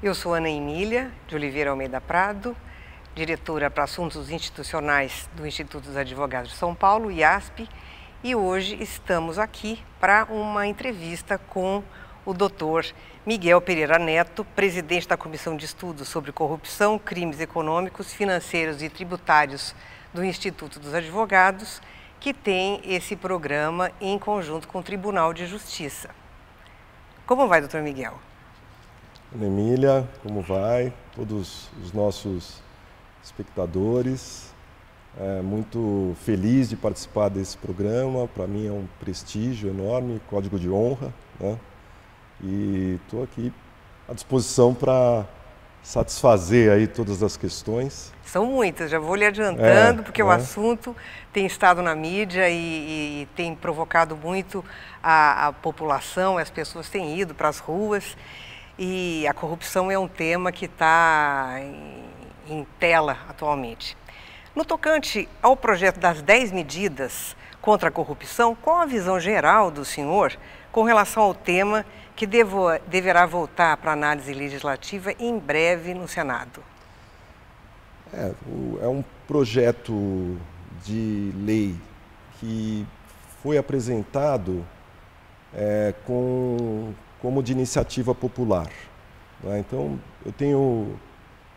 Eu sou Ana Emília de Oliveira Almeida Prado, diretora para Assuntos Institucionais do Instituto dos Advogados de São Paulo, IASP, e hoje estamos aqui para uma entrevista com o Dr. Miguel Pereira Neto, presidente da Comissão de Estudos sobre Corrupção, Crimes Econômicos, Financeiros e Tributários do Instituto dos Advogados, que tem esse programa em conjunto com o Tribunal de Justiça. Como vai, doutor Miguel? Ana Emília, como vai? Todos os nossos espectadores. Muito feliz de participar desse programa. Para mim é um prestígio enorme, código de honra, né? E estou aqui à disposição para satisfazer aí todas as questões. São muitas, já vou lhe adiantando, porque o assunto tem estado na mídia e tem provocado muito a população, as pessoas têm ido para as ruas. E a corrupção é um tema que está em tela atualmente. No tocante ao projeto das 10 medidas contra a corrupção, qual a visão geral do senhor com relação ao tema que deverá voltar para análise legislativa em breve no Senado? É um projeto de lei que foi apresentado como de iniciativa popular, né? Então, eu tenho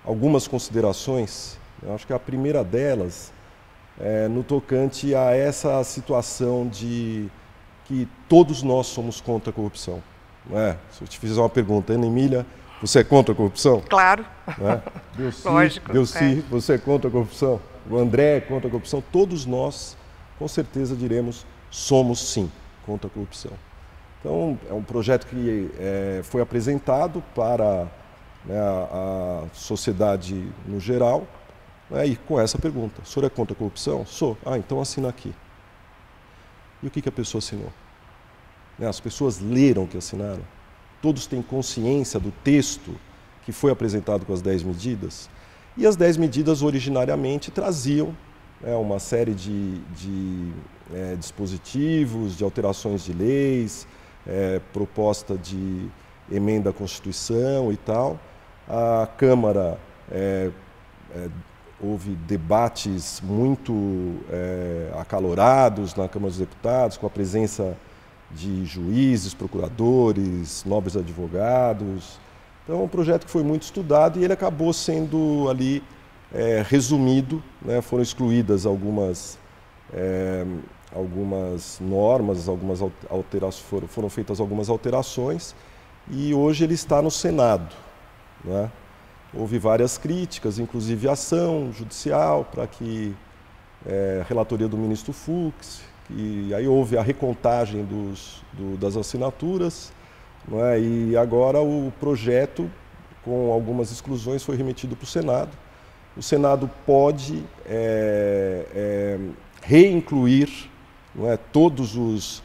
algumas considerações. Eu acho que a primeira delas é no tocante a essa situação de que todos nós somos contra a corrupção. Não é? Se eu te fizer uma pergunta, Ana Emília, você é contra a corrupção? Claro. Né? Delcy, Lógico. Você é contra a corrupção? O André é contra a corrupção? Todos nós, com certeza, diremos, somos sim contra a corrupção. Então, é um projeto que foi apresentado para, né, a sociedade no geral, né, e com essa pergunta: o senhor é contra a corrupção? Sou. Ah, então assina aqui. E o que a pessoa assinou? Né, as pessoas leram o que assinaram? Todos têm consciência do texto que foi apresentado com as 10 medidas? E as 10 medidas originariamente traziam, né, uma série de dispositivos, de alterações de leis, proposta de emenda à Constituição e tal. A Câmara, houve debates muito acalorados na Câmara dos Deputados, com a presença de juízes, procuradores, nobres advogados. Então, é um projeto que foi muito estudado e ele acabou sendo ali resumido, né? Foram excluídas algumas normas, foram feitas algumas alterações e hoje ele está no Senado, né? Houve várias críticas, inclusive ação judicial para que relatoria do ministro Fux, e aí houve a recontagem das assinaturas, não é? E agora o projeto, com algumas exclusões, foi remetido para o Senado. O Senado pode reincluir, não é, todos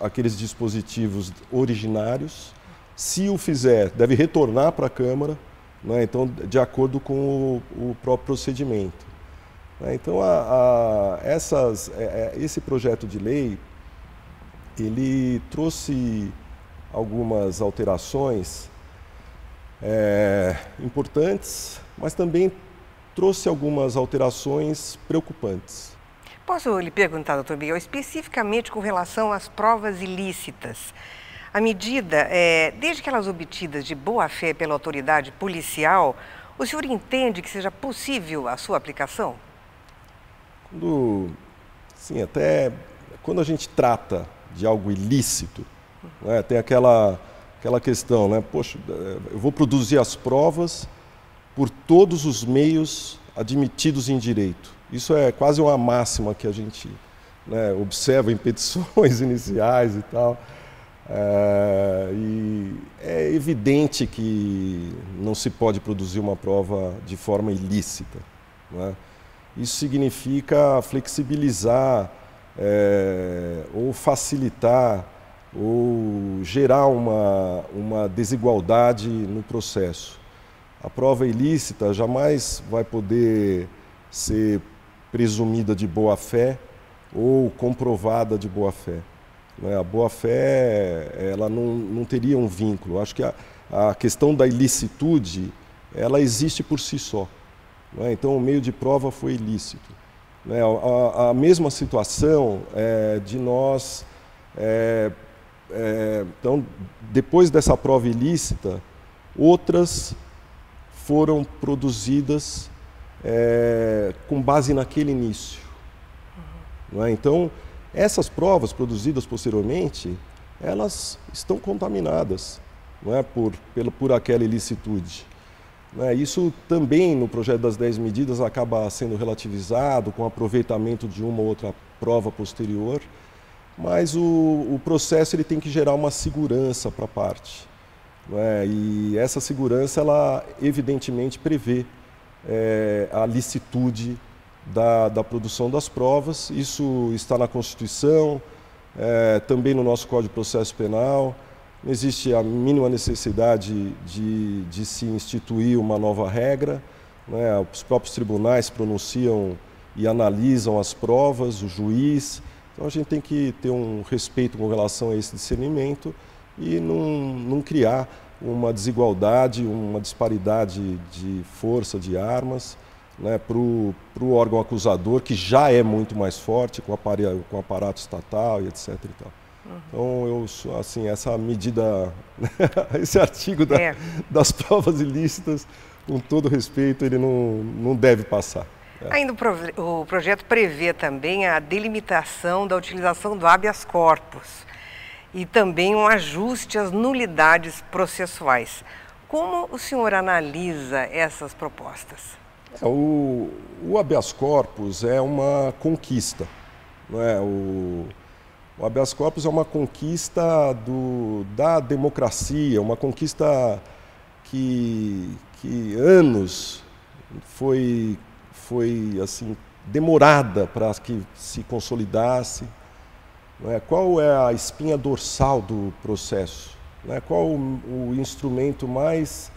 aqueles dispositivos originários. Se o fizer, deve retornar para a Câmara, não é, então, de acordo com o próprio procedimento. Então, esse projeto de lei, ele trouxe algumas alterações importantes, mas também trouxe algumas alterações preocupantes. Posso lhe perguntar, doutor Miguel, especificamente com relação às provas ilícitas? A medida, desde que elas obtidas de boa-fé pela autoridade policial, o senhor entende que seja possível a sua aplicação? Sim, até quando a gente trata de algo ilícito, né, tem aquela questão, né? Poxa, eu vou produzir as provas por todos os meios admitidos em direito. Isso é quase uma máxima que a gente, né, observa em petições iniciais e tal. E é evidente que não se pode produzir uma prova de forma ilícita, né? Isso significa flexibilizar, ou facilitar, ou gerar uma desigualdade no processo. A prova ilícita jamais vai poder ser presumida de boa-fé ou comprovada de boa-fé. A boa-fé, ela não teria um vínculo. Acho que a a questão da ilicitude, ela existe por si só. Não é? Então, o meio de prova foi ilícito. Né? A mesma situação de nós... então, depois dessa prova ilícita, outras foram produzidas com base naquele início. Não é? Então, essas provas produzidas posteriormente, elas estão contaminadas, não é? por aquela ilicitude. Não é? Isso também no projeto das 10 medidas acaba sendo relativizado com o aproveitamento de uma ou outra prova posterior, mas o processo ele tem que gerar uma segurança para a parte. Não é? E essa segurança, ela evidentemente prevê a licitude da produção das provas. Isso está na Constituição, também no nosso Código de Processo Penal. Não existe a mínima necessidade de se instituir uma nova regra. Né? Os próprios tribunais pronunciam e analisam as provas, o juiz. Então a gente tem que ter um respeito com relação a esse discernimento e não criar uma desigualdade, uma disparidade de força, de armas, né, para o órgão acusador, que já é muito mais forte com o aparato estatal e etc. E tal. Então, assim, essa medida, esse artigo das provas ilícitas, com todo respeito, ele não deve passar. Ainda o projeto prevê também a delimitação da utilização do habeas corpus e também um ajuste às nulidades processuais. Como o senhor analisa essas propostas? O habeas corpus é uma conquista. Não é? O habeas corpus é uma conquista da democracia, uma conquista que anos foi assim, demorada para que se consolidasse. Não é? Qual é a espinha dorsal do processo? Não é? Qual o instrumento mais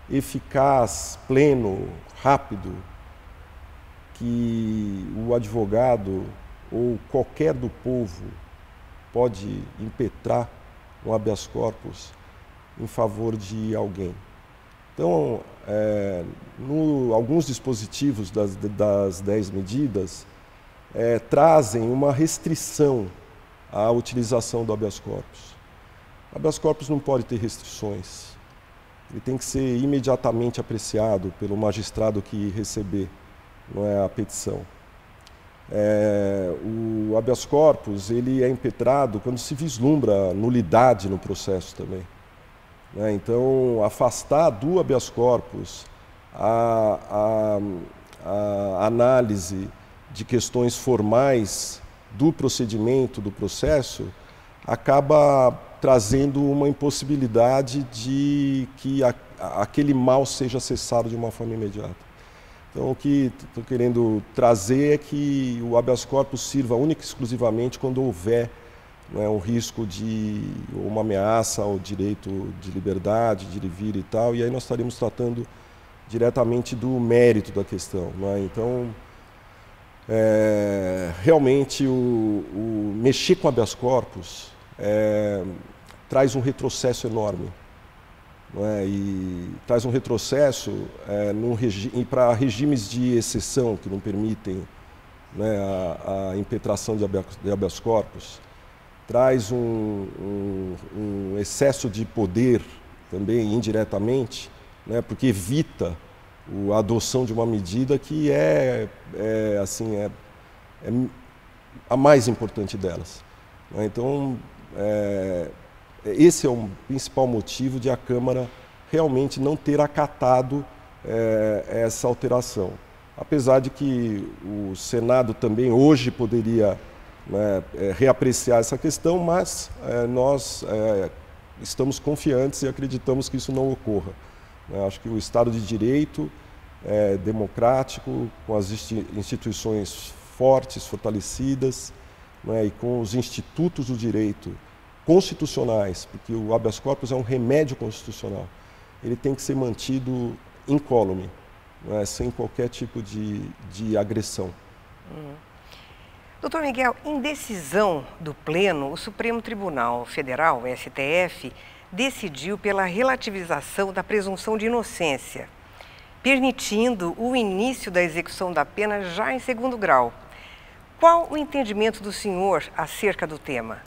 eficaz, pleno, rápido, que o advogado ou qualquer do povo pode impetrar um habeas corpus em favor de alguém? Então, alguns dispositivos das 10 medidas trazem uma restrição à utilização do habeas corpus. O habeas corpus não pode ter restrições. Ele tem que ser imediatamente apreciado pelo magistrado que receber, não é, a petição. O habeas corpus ele é impetrado quando se vislumbra nulidade no processo também. Né? Então, afastar do habeas corpus a análise de questões formais do procedimento, do processo, acaba trazendo uma impossibilidade de que aquele mal seja cessado de uma forma imediata. Então, o que estou querendo trazer é que o habeas corpus sirva única e exclusivamente quando houver, né, um risco ou uma ameaça ao direito de liberdade, de ir e vir e tal, e aí nós estaremos tratando diretamente do mérito da questão. Né? Então, realmente, o mexer com habeas corpus traz um retrocesso enorme. Não é? E traz um retrocesso para regimes de exceção que não permitem, né, a impetração de habeas corpus. Traz um excesso de poder também indiretamente, né, porque evita a adoção de uma medida que é a mais importante delas. Né? Então, esse é o principal motivo de a Câmara realmente não ter acatado essa alteração. Apesar de que o Senado também hoje poderia, né, reapreciar essa questão, mas nós estamos confiantes e acreditamos que isso não ocorra. Acho que o Estado de Direito democrático, com as instituições fortes, fortalecidas, né, e com os institutos do direito constitucionais, porque o habeas corpus é um remédio constitucional, ele tem que ser mantido incólume, né, sem qualquer tipo de agressão. Doutor Miguel, em decisão do Pleno, o Supremo Tribunal Federal, o STF, decidiu pela relativização da presunção de inocência, permitindo o início da execução da pena já em segundo grau. Qual o entendimento do senhor acerca do tema?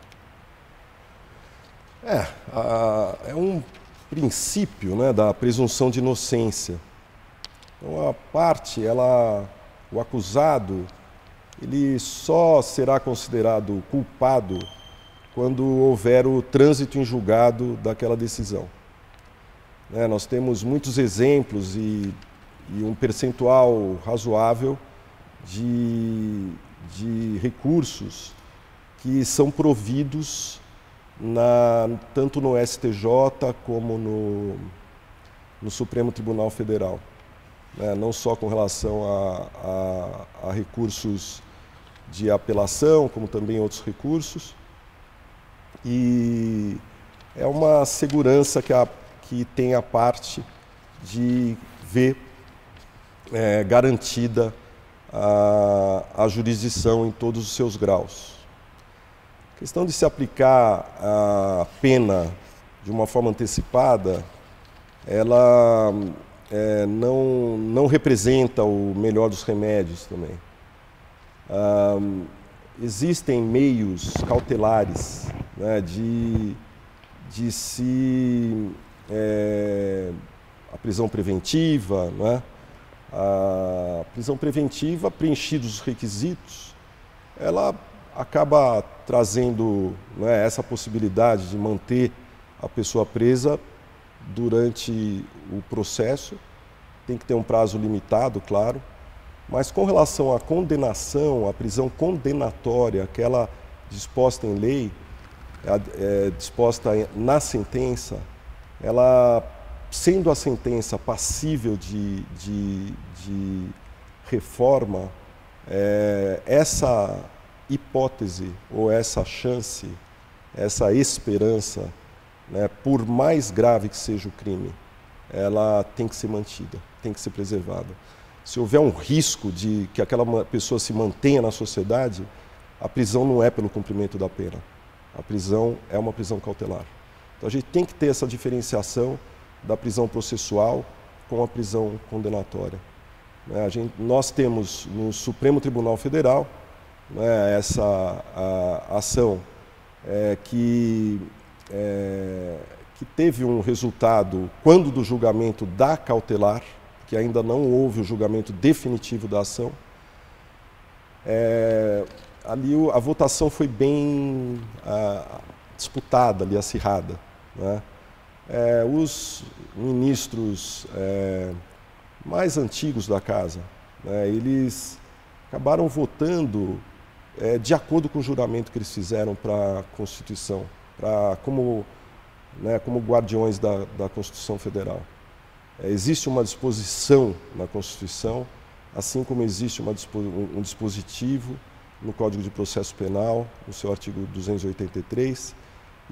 É um princípio, né, da presunção de inocência. Então, o acusado, ele só será considerado culpado quando houver o trânsito em julgado daquela decisão. Nós temos muitos exemplos e um percentual razoável de recursos que são providos tanto no STJ como no Supremo Tribunal Federal. Não só com relação a recursos de apelação, como também outros recursos. E é uma segurança que tem a parte de ver garantida a jurisdição em todos os seus graus. A questão de se aplicar a pena de uma forma antecipada, ela não representa o melhor dos remédios também. Existem meios cautelares, né, a prisão preventiva, né? A prisão preventiva, preenchidos os requisitos, ela acaba trazendo, né, essa possibilidade de manter a pessoa presa durante o processo. Tem que ter um prazo limitado, claro, mas com relação à condenação, à prisão condenatória, aquela disposta em lei, disposta na sentença, ela, sendo a sentença passível de reforma, essa hipótese ou essa chance, essa esperança, né, por mais grave que seja o crime, ela tem que ser mantida, tem que ser preservada. Se houver um risco de que aquela pessoa se mantenha na sociedade, a prisão não é pelo cumprimento da pena. A prisão é uma prisão cautelar. Então a gente tem que ter essa diferenciação da prisão processual com a prisão condenatória. Nós temos no Supremo Tribunal Federal, né, essa ação que teve um resultado quando do julgamento da cautelar, que ainda não houve o julgamento definitivo da ação. Ali a votação foi bem disputada, ali, acirrada, né? Os ministros mais antigos da casa, né, eles acabaram votando de acordo com o juramento que eles fizeram para a Constituição, como guardiões da Constituição Federal. Existe uma disposição na Constituição, assim como existe um dispositivo no Código de Processo Penal, no seu artigo 283,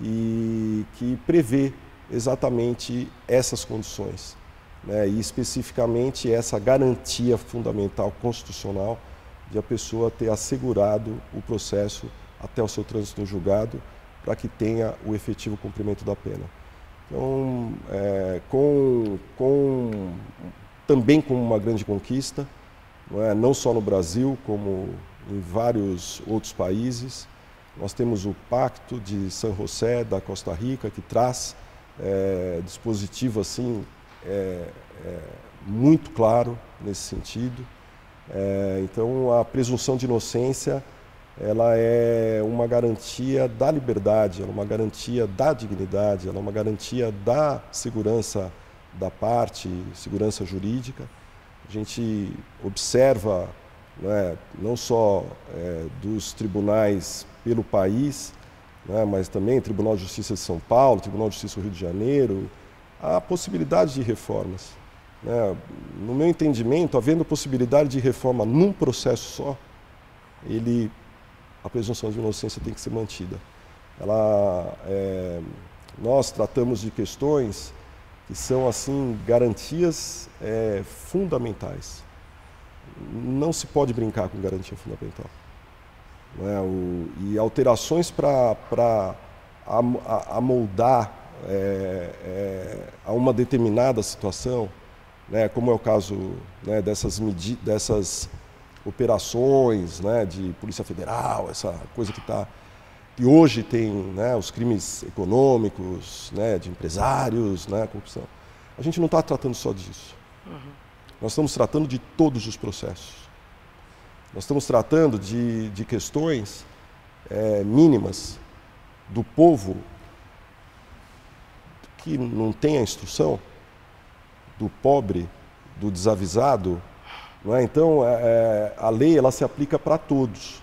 e que prevê exatamente essas condições, né, e especificamente essa garantia fundamental constitucional de a pessoa ter assegurado o processo até o seu trânsito no julgado, para que tenha o efetivo cumprimento da pena. Então, também com uma grande conquista, não só no Brasil, como em vários outros países. Nós temos o Pacto de San José, da Costa Rica, que traz dispositivo assim, muito claro nesse sentido. Então, a presunção de inocência, ela é uma garantia da liberdade, ela é uma garantia da dignidade, ela é uma garantia da segurança da parte, segurança jurídica. A gente observa, né, não só dos tribunais pelo país, né, mas também Tribunal de Justiça de São Paulo, Tribunal de Justiça do Rio de Janeiro, a possibilidade de reformas. Né? No meu entendimento, havendo possibilidade de reforma num processo só, a presunção de inocência tem que ser mantida. Nós tratamos de questões que são assim garantias fundamentais. Não se pode brincar com garantia fundamental. E alterações para amoldar a uma determinada situação, né, como é o caso, né, dessas operações, né, de Polícia Federal, essa coisa que hoje tem, né, os crimes econômicos, né, de empresários, né, corrupção. A gente não está tratando só disso. Nós estamos tratando de todos os processos. Nós estamos tratando de questões mínimas do povo que não tem a instrução, do pobre, do desavisado. Não é? Então, a lei ela se aplica para todos.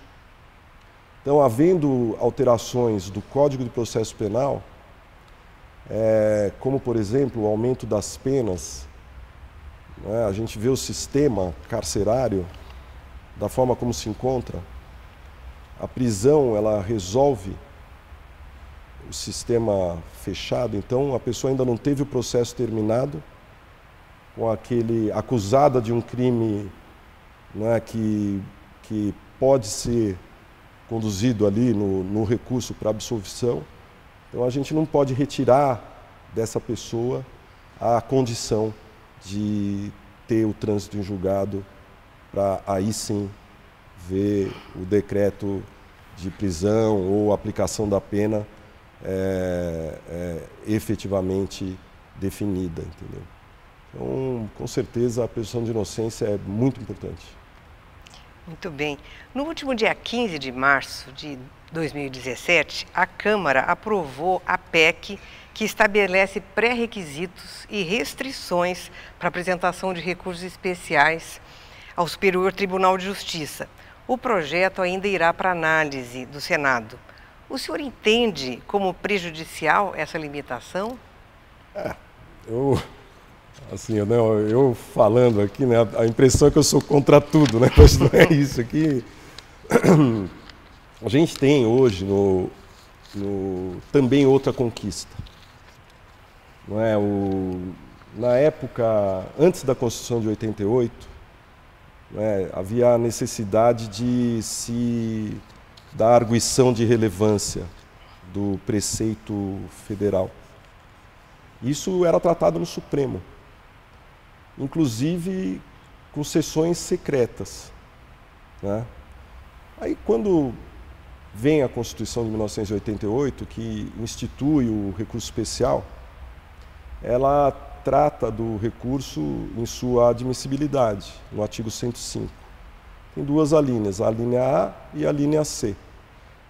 Então, havendo alterações do Código de Processo Penal, como, por exemplo, o aumento das penas, né? A gente vê o sistema carcerário da forma como se encontra. A prisão, ela resolve o sistema fechado, então a pessoa ainda não teve o processo terminado, com aquele acusada de um crime, né, que pode ser conduzido ali no recurso para absolvição. Então a gente não pode retirar dessa pessoa a condição de ter o trânsito em julgado para aí sim ver o decreto de prisão ou aplicação da pena efetivamente definida, entendeu? Então, com certeza, a presunção de inocência é muito importante. Muito bem. No último dia 15 de março de 2017, a Câmara aprovou a PEC que estabelece pré-requisitos e restrições para apresentação de recursos especiais ao Superior Tribunal de Justiça. O projeto ainda irá para análise do Senado. O senhor entende como prejudicial essa limitação? Eu falando aqui, né, a impressão é que eu sou contra tudo, né, mas não é isso aqui. A gente tem hoje também outra conquista. Não é? Na época, antes da Constituição de 88, né, havia a necessidade de se dar arguição de relevância do preceito federal. Isso era tratado no Supremo, inclusive com sessões secretas, né? Aí, quando vem a Constituição de 1988, que institui o recurso especial, ela trata do recurso em sua admissibilidade, no artigo 105. Tem duas alíneas, a linha A e a linha C.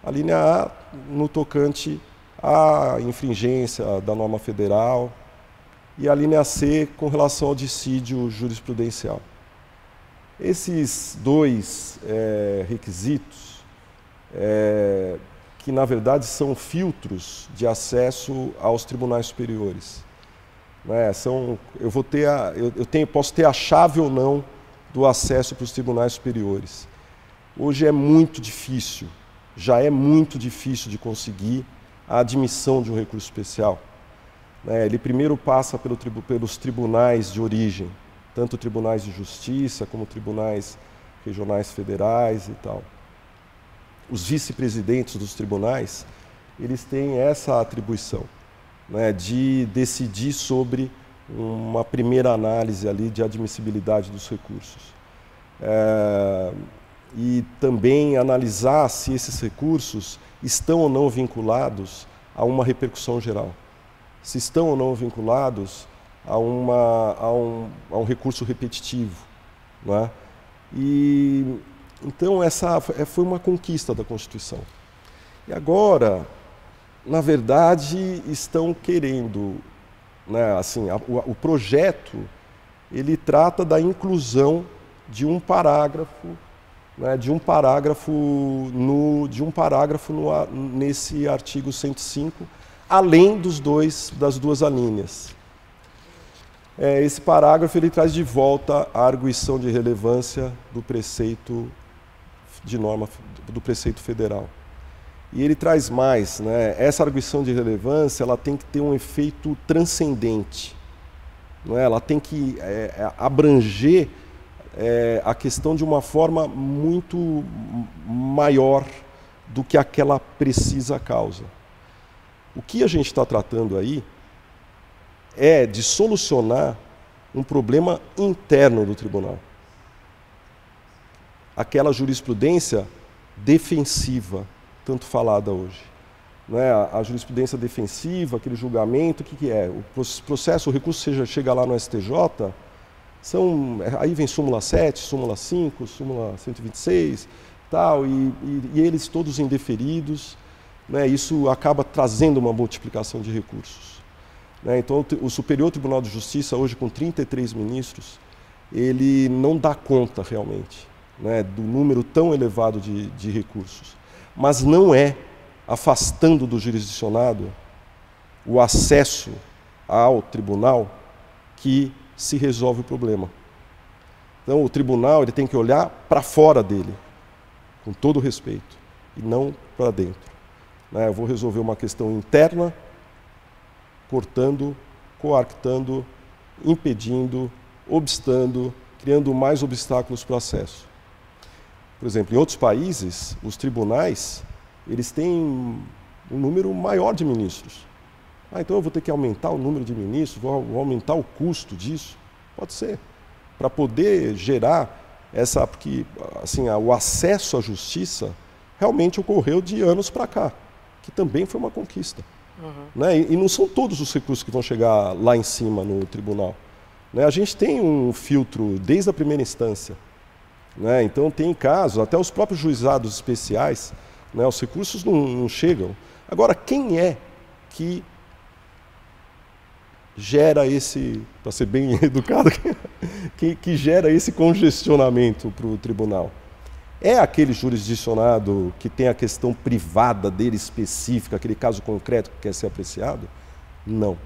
A linha A no tocante à infringência da norma federal e a linha C com relação ao dissídio jurisprudencial. Esses dois requisitos, que na verdade são filtros de acesso aos tribunais superiores, né? Posso ter a chave ou não do acesso para os tribunais superiores. Hoje é muito difícil, já é muito difícil de conseguir a admissão de um recurso especial. Ele primeiro passa pelos tribunais de origem, tanto tribunais de justiça como tribunais regionais federais e tal. Os vice-presidentes dos tribunais, eles têm essa atribuição, né, de decidir sobre uma primeira análise ali de admissibilidade dos recursos. E também analisar se esses recursos estão ou não vinculados a uma repercussão geral. Se estão ou não vinculados a um recurso repetitivo, não é? Então, essa foi uma conquista da Constituição. E agora, na verdade, estão querendo, né, assim, o projeto, ele trata da inclusão de um parágrafo, né, nesse artigo 105, além das duas alíneas. Esse parágrafo ele traz de volta a arguição de relevância do preceito do preceito federal. E ele traz mais, né? Essa arguição de relevância ela tem que ter um efeito transcendente, não é? Ela tem que abranger a questão de uma forma muito maior do que aquela precisa causa. O que a gente está tratando aí é de solucionar um problema interno do tribunal. Aquela jurisprudência defensiva, tanto falada hoje. Né? A jurisprudência defensiva, aquele julgamento, o que é? O processo, o recurso chega lá no STJ, aí vem súmula 7, súmula 5, súmula 126, tal, e eles todos indeferidos, né? Isso acaba trazendo uma multiplicação de recursos. Né? Então, o Superior Tribunal de Justiça, hoje com 33 ministros, ele não dá conta realmente, né, do número tão elevado de recursos. Mas não é afastando do jurisdicionado o acesso ao tribunal que se resolve o problema. Então, o tribunal ele tem que olhar para fora dele, com todo o respeito, e não para dentro. Né? Eu vou resolver uma questão interna, cortando, coartando, impedindo, obstando, criando mais obstáculos para o acesso. Por exemplo, em outros países, os tribunais eles têm um número maior de ministros. Então eu vou ter que aumentar o número de ministros, vou aumentar o custo disso? Pode ser. Para poder gerar essa... Porque assim, o acesso à justiça realmente ocorreu de anos para cá, que também foi uma conquista. Né? E não são todos os recursos que vão chegar lá em cima no tribunal. Né? A gente tem um filtro desde a primeira instância. Né? Então tem casos, até os próprios juizados especiais, né? Os recursos não chegam. Agora, quem é que gera esse, para ser bem educado, que gera esse congestionamento para o tribunal? É aquele jurisdicionado que tem a questão privada dele específica, aquele caso concreto que quer ser apreciado? Não.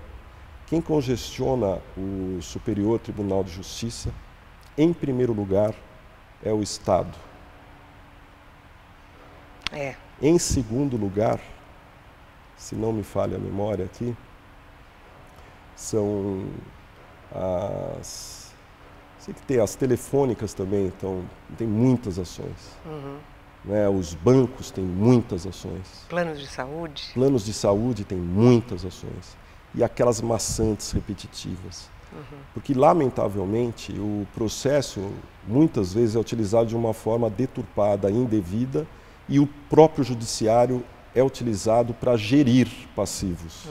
Quem congestiona o Superior Tribunal de Justiça, em primeiro lugar, é o Estado. Em segundo lugar, se não me falha a memória aqui, são as... Sei que tem as telefônicas também, então tem muitas ações. Né? Os bancos têm muitas ações. Planos de saúde? Planos de saúde têm muitas ações. E aquelas maçantes repetitivas. Porque, lamentavelmente, o processo muitas vezes é utilizado de uma forma deturpada, indevida, e o próprio judiciário é utilizado para gerir passivos.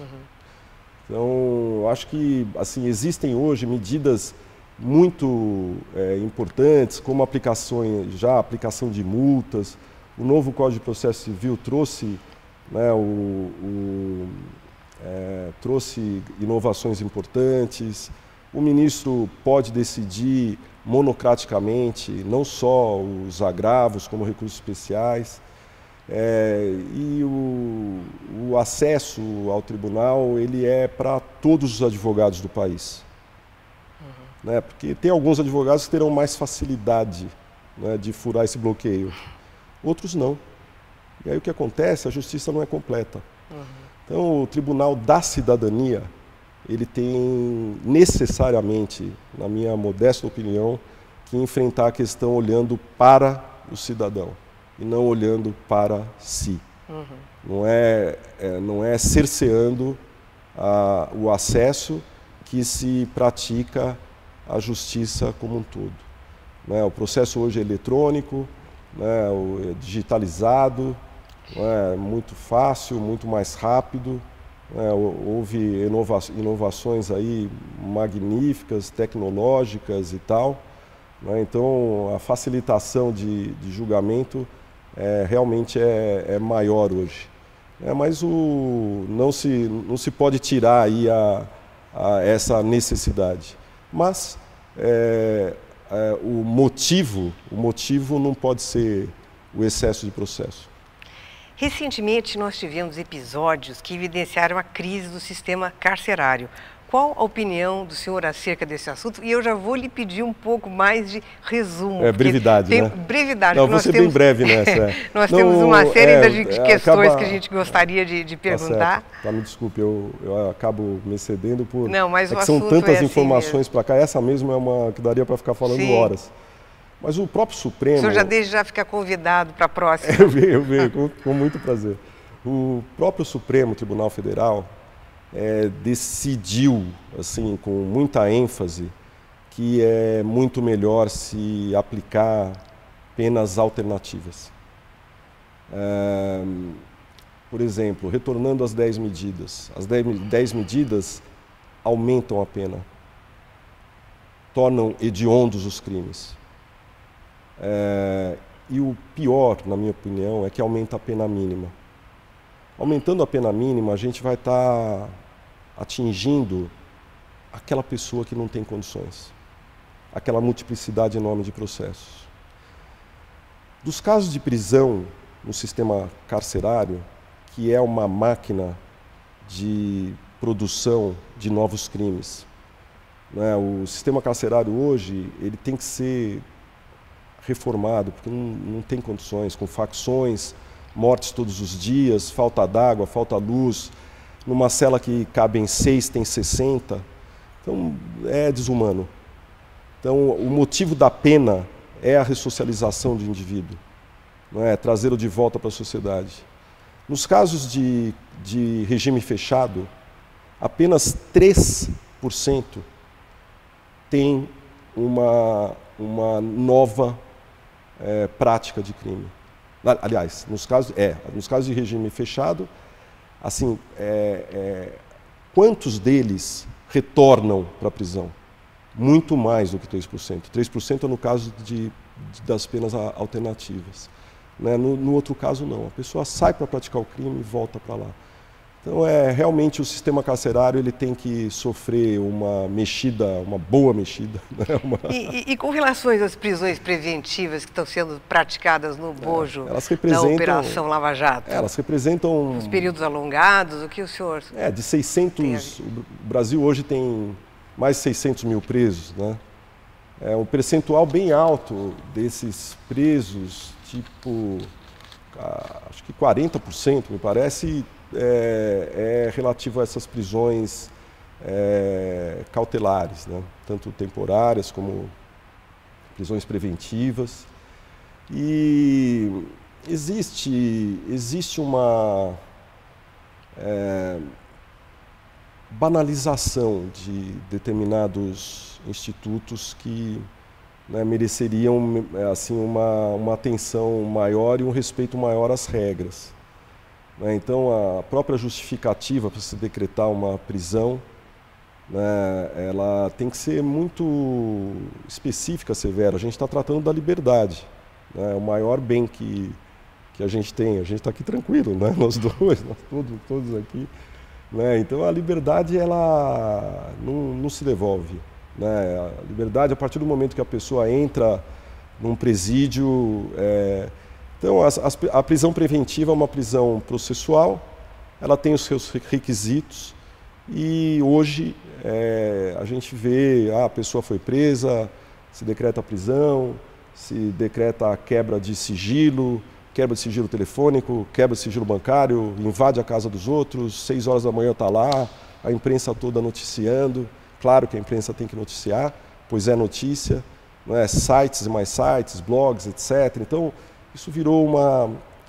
Então, acho que assim, existem hoje medidas muito importantes, como a aplicação de multas. O novo Código de Processo Civil trouxe, né, trouxe inovações importantes. O ministro pode decidir monocraticamente, não só os agravos, como recursos especiais. E o acesso ao tribunal ele é para todos os advogados do país. Né? Porque tem alguns advogados que terão mais facilidade, né, de furar esse bloqueio, outros não. E aí o que acontece? A justiça não é completa. Então o Tribunal da Cidadania, ele tem necessariamente, na minha modesta opinião, que enfrentar a questão olhando para o cidadão e não olhando para si. Não é cerceando o acesso que se pratica a justiça como um todo. Né? O processo hoje é eletrônico, né? É digitalizado, é muito fácil, muito mais rápido. Houve inovações aí magníficas, tecnológicas e tal. Né? Então, a facilitação de julgamento realmente é maior hoje. Mas não se pode tirar aí essa necessidade. Mas o motivo não pode ser o excesso de processo. Recentemente, nós tivemos episódios que evidenciaram a crise do sistema carcerário. Qual a opinião do senhor acerca desse assunto? E eu já vou lhe pedir um pouco mais de resumo. Brevidade, né? Brevidade. Não, vou ser bem breve nessa. Nós temos uma série de questões que a gente gostaria de perguntar. Me desculpe, eu acabo me excedendo por... Não, mas o são tantas assim informações para cá. Essa mesma é uma que daria para ficar falando horas. Mas o próprio Supremo... O senhor já desde já fica convidado para a próxima. Eu venho, com muito prazer. O próprio Supremo Tribunal Federal, decidiu, assim, com muita ênfase, que é muito melhor se aplicar penas alternativas. Por exemplo, retornando às 10 medidas. As 10 medidas aumentam a pena, tornam hediondos os crimes. E o pior, na minha opinião, é que aumenta a pena mínima. Aumentando a pena mínima, a gente vai estar atingindo aquela pessoa que não tem condições, aquela multiplicidade enorme de processos. Dos casos de prisão no sistema carcerário, que é uma máquina de produção de novos crimes, né? O sistema carcerário hoje ele tem que ser reformado, porque não tem condições, com facções, mortes todos os dias, falta d'água, falta luz, numa cela que cabem 6 tem 60, então é desumano. Então o motivo da pena é a ressocialização do indivíduo, não é? Trazê-lo de volta para a sociedade. Nos casos de regime fechado, apenas 3% tem uma nova prática de crime. Aliás, nos casos de regime fechado, assim, quantos deles retornam para a prisão? Muito mais do que 3%. 3% é no caso das penas alternativas. Né? No outro caso, não. A pessoa sai para praticar o crime e volta para lá. Então, realmente o sistema carcerário ele tem que sofrer uma mexida, uma boa mexida. Né? E com relação às prisões preventivas que estão sendo praticadas no bojo da Operação Lava Jato? Elas representam... Os períodos alongados, o que o senhor... de 600... O Brasil hoje tem mais de 600 mil presos, né? É um percentual bem alto desses presos, tipo, acho que 40%, me parece, é relativo a essas prisões cautelares, né? Tanto temporárias como prisões preventivas. E existe uma banalização de determinados institutos que, né, mereceriam assim, uma atenção maior e um respeito maior às regras. Né? Então, a própria justificativa para se decretar uma prisão, né, ela tem que ser muito específica, severa. A gente está tratando da liberdade, né, o maior bem que a gente tem. A gente está aqui tranquilo, né, nós dois, nós todos aqui. Né? Então, a liberdade ela não se devolve. Né? A liberdade, a partir do momento que a pessoa entra num presídio... Então, a prisão preventiva é uma prisão processual, ela tem os seus requisitos e hoje a gente vê, a pessoa foi presa, se decreta a prisão, se decreta a quebra de sigilo telefônico, quebra de sigilo bancário, invade a casa dos outros, 6 horas da manhã está lá, a imprensa toda noticiando. Claro que a imprensa tem que noticiar, pois é notícia, né? Sites e mais sites, blogs, etc. Então, isso virou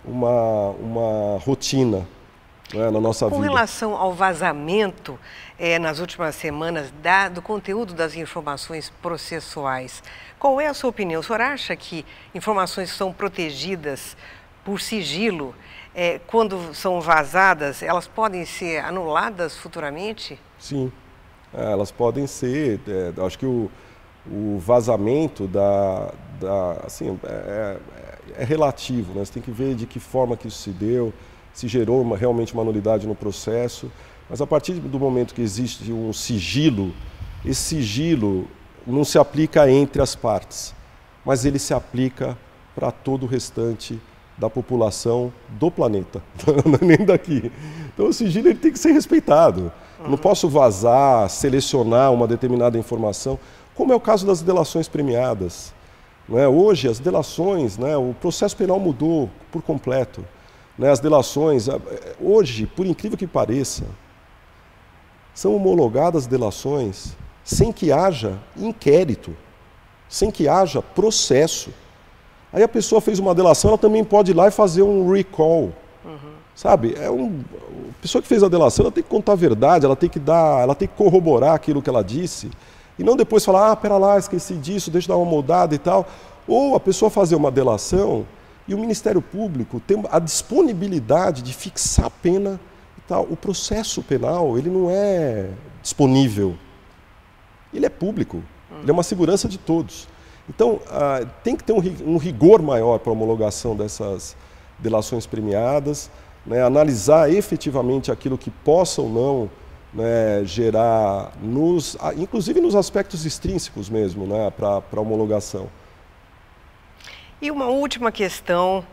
uma rotina, né, na nossa vida. Com relação ao vazamento, nas últimas semanas, do conteúdo das informações processuais, qual é a sua opinião? O senhor acha que informações que são protegidas por sigilo, quando são vazadas, elas podem ser anuladas futuramente? Sim, elas podem ser. Acho que o vazamento assim, é relativo, né? Você tem que ver de que forma que isso se deu, se gerou realmente uma nulidade no processo. Mas a partir do momento que existe um sigilo, esse sigilo não se aplica entre as partes, mas ele se aplica para todo o restante da população do planeta, nem daqui. Então o sigilo ele tem que ser respeitado. Não posso vazar, selecionar uma determinada informação, como é o caso das delações premiadas. Né? Hoje, as delações, né, o processo penal mudou por completo. Né? As delações, hoje, por incrível que pareça, são homologadas delações sem que haja inquérito, sem que haja processo. Aí a pessoa fez uma delação, ela também pode ir lá e fazer um recall. Sabe, a pessoa que fez a delação, ela tem que contar a verdade, ela tem que corroborar aquilo que ela disse, e não depois falar, ah, pera lá, esqueci disso, deixa eu dar uma moldada e tal. Ou a pessoa fazer uma delação e o Ministério Público tem a disponibilidade de fixar a pena e tal. O processo penal, ele não é disponível, ele é público, ele é uma segurança de todos. Então, tem que ter um rigor maior para a homologação dessas delações premiadas, né, analisar efetivamente aquilo que possa ou não, né, gerar, inclusive nos aspectos extrínsecos mesmo, né, para a homologação. E uma última questão,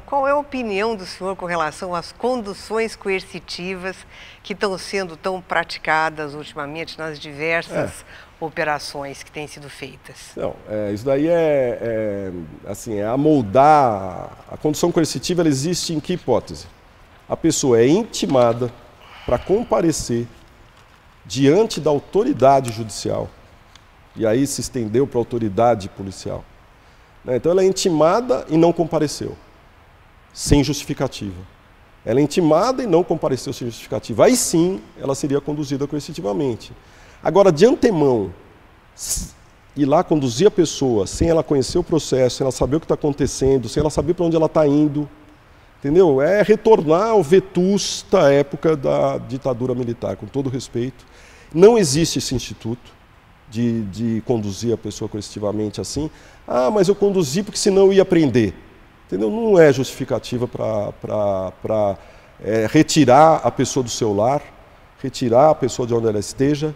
qual é a opinião do senhor com relação às conduções coercitivas que estão sendo tão praticadas ultimamente nas diversas operações que têm sido feitas? Não, isso daí assim, é amoldar. A condução coercitiva, ela existe em que hipótese? A pessoa é intimada para comparecer diante da autoridade judicial, e aí se estendeu para a autoridade policial. Então ela é intimada e não compareceu, sem justificativa. Ela é intimada e não compareceu sem justificativa. Aí sim, ela seria conduzida coercitivamente. Agora, de antemão, ir lá conduzir a pessoa sem ela conhecer o processo, sem ela saber o que está acontecendo, sem ela saber para onde ela está indo, entendeu? É retornar ao vetusta época da ditadura militar, com todo respeito. Não existe esse instituto de conduzir a pessoa coercitivamente assim. Ah, mas eu conduzi porque senão eu ia prender. Entendeu? Não é justificativa para retirar a pessoa do seu lar, retirar a pessoa de onde ela esteja,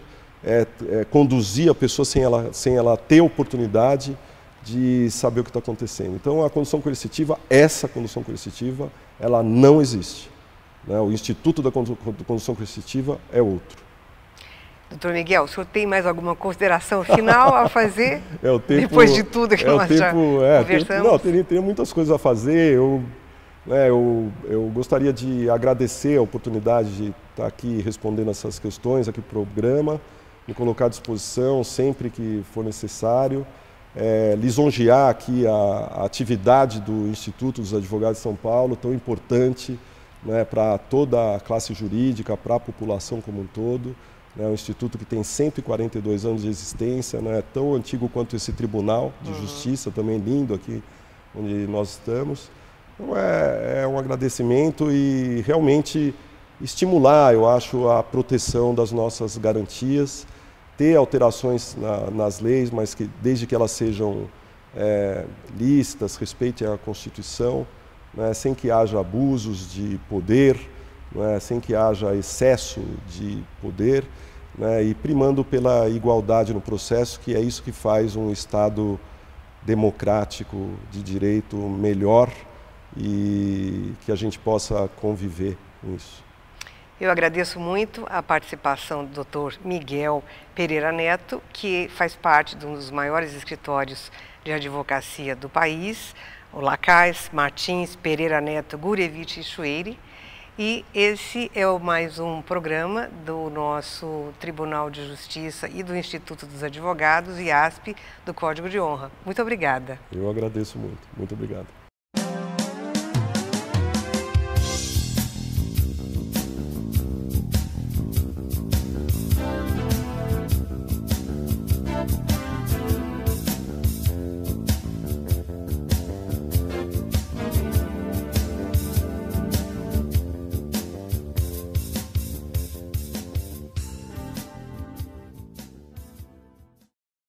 conduzir a pessoa sem ela ter oportunidade de saber o que está acontecendo. Então, a condução coercitiva, essa condução coercitiva, ela não existe, né? O Instituto da Condução Coercitiva é outro. Doutor Miguel, o senhor tem mais alguma consideração final a fazer? Depois de tudo que nós já conversamos? Não, teria muitas coisas a fazer. Eu gostaria de agradecer a oportunidade de estar aqui respondendo essas questões aqui no programa, me colocar à disposição sempre que for necessário, lisonjear aqui a atividade do Instituto dos Advogados de São Paulo, tão importante, né, para toda a classe jurídica, para a população como um todo. É um instituto que tem 142 anos de existência, né, tão antigo quanto esse Tribunal de Justiça, também lindo aqui onde nós estamos. Então é um agradecimento e realmente estimular, eu acho, a proteção das nossas garantias, ter alterações nas leis, mas desde que elas sejam lícitas, respeitem a Constituição, né, sem que haja abusos de poder, né, sem que haja excesso de poder, né, e primando pela igualdade no processo, que é isso que faz um Estado democrático de direito melhor e que a gente possa conviver com isso. Eu agradeço muito a participação do Dr. Miguel Pereira Neto, que faz parte de um dos maiores escritórios de advocacia do país, o Lacaz, Martins, Pereira Neto, Gurevitch e Chueire. E esse é mais um programa do nosso Tribunal de Justiça e do Instituto dos Advogados, IASP, do Código de Honra. Muito obrigada. Eu agradeço muito. Muito obrigado.